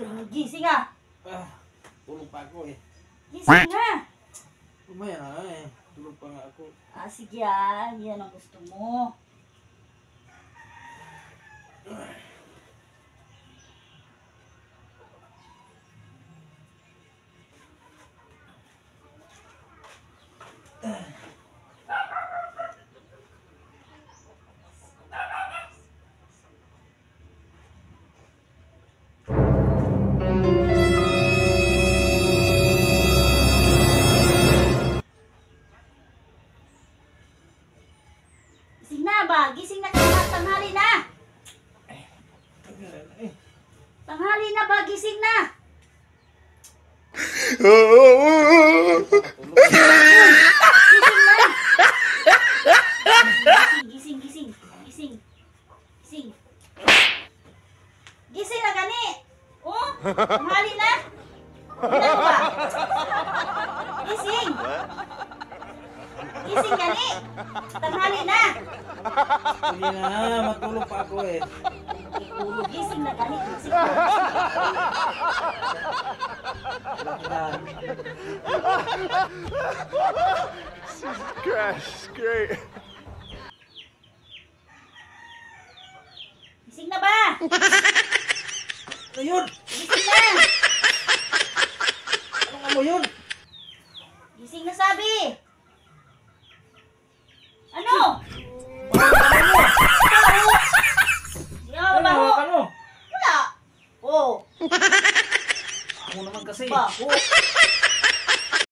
Gising ah. Tulog pa ako eh. Gising nga. Umaya na eh. Tulog pa nga ako. Sige ah. Yan ang gusto mo. Gising na ba? Gising na kayo. Tanghali na. Tanghali na ba? Gising na. Gising, gising, gising, gising. Gising na gani. Oh, tanghali na. Ilan ba? Gising. Gising gani. Tanghali na. Hindi na, matulog pa ako eh. Tulog, gising na gani. Gising. Gosh, great. Gising na ba? Ano yun? Gising na. Ano nga mo yun? Gising na sabi. Ano? Ano? Ano? Wala. Oh. Ako naman kasi. Baho.